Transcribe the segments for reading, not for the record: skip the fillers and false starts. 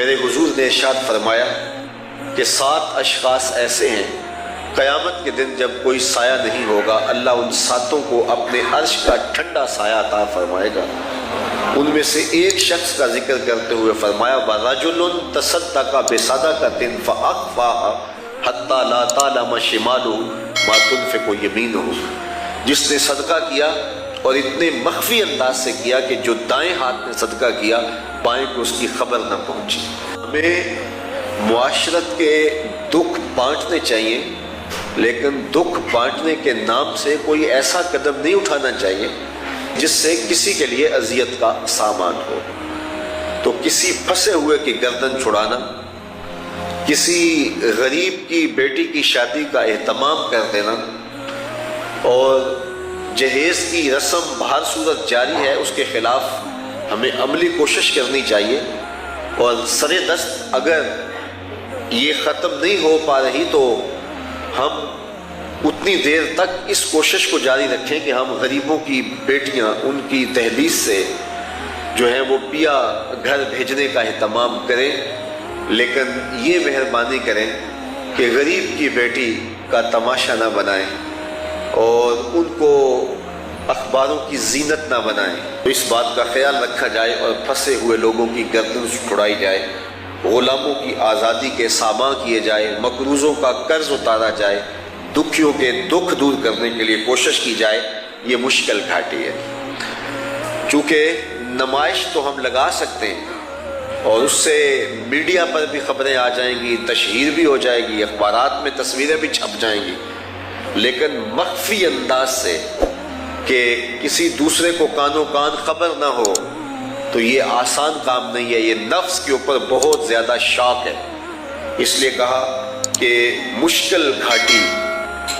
میرے حضور نے ارشاد فرمایا کہ 7 اشخاص ایسے ہیں قیامت کے دن جب کوئی سایہ نہیں ہوگا، اللہ ان 7 کو اپنے عرش کا ٹھنڈا سایہ عطا فرمائے گا۔ ان میں سے ایک شخص کا ذکر کرتے ہوئے فرمایا وَرَجُلٌ تَصَدَّقَ بِصَدَقَةٍ فَأَخْفَاهَا حَتَّى لَا تَعْلَمَ شِمَالُهُ مَا تُنْفِقُ يَمِينُهُ، جس نے صدقہ کیا اور اتنے مخفی انداز سے کیا کہ جو دائیں ہاتھ نے صدقہ کیا بائیں کو اس کی خبر نہ پہنچی۔ ہمیں معاشرت کے دکھ بانٹنے چاہیے، لیکن دکھ بانٹنے کے نام سے کوئی ایسا قدم نہیں اٹھانا چاہیے جس سے کسی کے لیے اذیت کا سامان ہو۔ تو کسی پھنسے ہوئے کی گردن چھڑانا، کسی غریب کی بیٹی کی شادی کا اہتمام کر دینا اور جہیز کی رسم بہر صورت جاری ہے، اس کے خلاف ہمیں عملی کوشش کرنی چاہیے، اور سر دست اگر یہ ختم نہیں ہو پا رہی تو ہم اتنی دیر تک اس کوشش کو جاری رکھیں کہ ہم غریبوں کی بیٹیاں ان کی دہلیز سے جو ہے وہ پیا گھر بھیجنے کا اہتمام کریں، لیکن یہ مہربانی کریں کہ غریب کی بیٹی کا تماشا نہ بنائیں اور ان کو اخباروں کی زینت نہ بنائیں۔ تو اس بات کا خیال رکھا جائے اور پھنسے ہوئے لوگوں کی گردن چھڑائی جائے، غلاموں کی آزادی کے سامان کیے جائے، مقروضوں کا قرض اتارا جائے، دکھیوں کے دکھ دور کرنے کے لیے کوشش کی جائے۔ یہ مشکل گھاٹی ہے، چونکہ نمائش تو ہم لگا سکتے ہیں اور اس سے میڈیا پر بھی خبریں آ جائیں گی، تشہیر بھی ہو جائے گی، اخبارات میں تصویریں بھی چھپ جائیں گی، لیکن مخفی انداز سے کہ کسی دوسرے کو کانوں کان خبر نہ ہو تو یہ آسان کام نہیں ہے، یہ نفس کے اوپر بہت زیادہ شاق ہے۔ اس لیے کہا کہ مشکل گھاٹی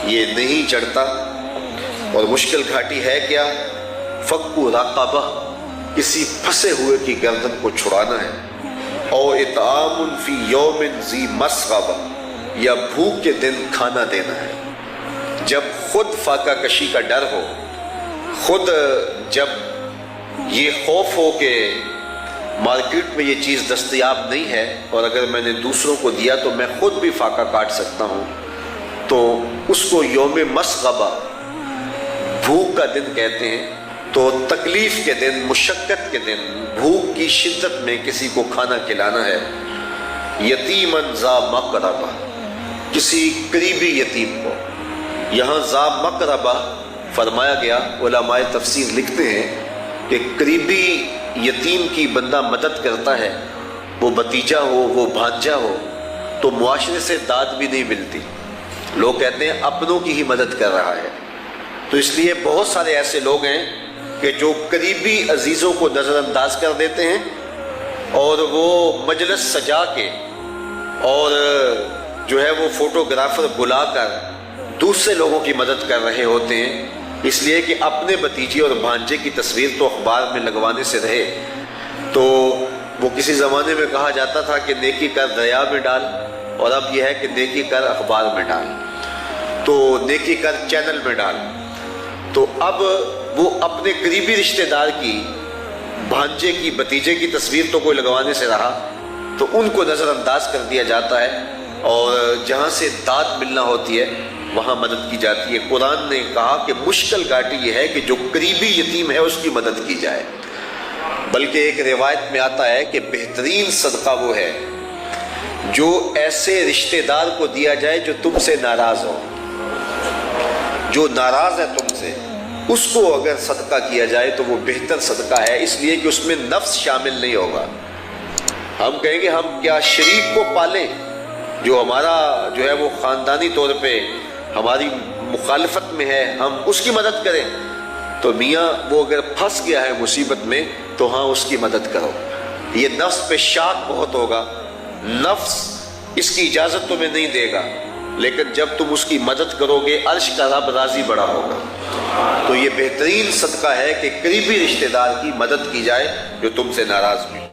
یہ نہیں چڑھتا، اور مشکل گھاٹی ہے کیا؟ فک رقبہ، کسی پھنسے ہوئے کی گردن کو چھڑانا ہے، او اطعام فی یوم ذی مسغبہ، یا بھوک کے دن کھانا دینا ہے۔ جب خود فاقہ کشی کا ڈر ہو، خود جب یہ خوف ہو کہ مارکیٹ میں یہ چیز دستیاب نہیں ہے اور اگر میں نے دوسروں کو دیا تو میں خود بھی فاقہ کاٹ سکتا ہوں، تو اس کو یوم مسغبہ، بھوک کا دن کہتے ہیں۔ تو تکلیف کے دن، مشقت کے دن، بھوک کی شدت میں کسی کو کھانا کھلانا ہے۔ یتیماً ذا مقربہ، کسی قریبی یتیم کو۔ یہاں ذا مقربہ فرمایا گیا، علماء تفسیر لکھتے ہیں کہ قریبی یتیم کی بندہ مدد کرتا ہے، وہ بھتیجا ہو، وہ بھانجا ہو، تو معاشرے سے داد بھی نہیں ملتی، لوگ کہتے ہیں اپنوں کی ہی مدد کر رہا ہے۔ تو اس لیے بہت سارے ایسے لوگ ہیں کہ جو قریبی عزیزوں کو نظر انداز کر دیتے ہیں اور وہ مجلس سجا کے اور جو ہے وہ فوٹوگرافر بلا کر دوسرے لوگوں کی مدد کر رہے ہوتے ہیں، اس لیے کہ اپنے بھتیجے اور بھانجے کی تصویر تو اخبار میں لگوانے سے رہے۔ تو وہ کسی زمانے میں کہا جاتا تھا کہ نیکی کر دریا میں ڈال، اور اب یہ ہے کہ نیکی کر اخبار میں ڈال، تو نیکی کر چینل میں ڈال۔ تو اب وہ اپنے قریبی رشتہ دار کی، بھانجے کی، بھتیجے کی تصویر تو کوئی لگوانے سے رہا، تو ان کو نظر انداز کر دیا جاتا ہے، اور جہاں سے داد ملنا ہوتی ہے وہاں مدد کی جاتی ہے۔ قرآن نے کہا کہ مشکل گھاٹی یہ ہے کہ جو قریبی یتیم ہے اس کی مدد کی جائے، بلکہ ایک روایت میں آتا ہے کہ بہترین صدقہ وہ ہے جو ایسے رشتہ دار کو دیا جائے جو تم سے ناراض ہو، جو ناراض ہے تم سے، اس کو اگر صدقہ کیا جائے تو وہ بہتر صدقہ ہے، اس لیے کہ اس میں نفس شامل نہیں ہوگا۔ ہم کہیں گے ہم کیا شریک کو پالیں جو ہمارا جو ہے وہ خاندانی طور پہ ہماری مخالفت میں ہے، ہم اس کی مدد کریں؟ تو میاں وہ اگر پھنس گیا ہے مصیبت میں تو ہاں اس کی مدد کرو۔ یہ نفس پہ شاق بہت ہوگا، نفس اس کی اجازت تمہیں نہیں دے گا، لیکن جب تم اس کی مدد کرو گے عرش کا رب راضی بڑا ہوگا۔ تو یہ بہترین صدقہ ہے کہ قریبی رشتہ دار کی مدد کی جائے جو تم سے ناراض ہوئی۔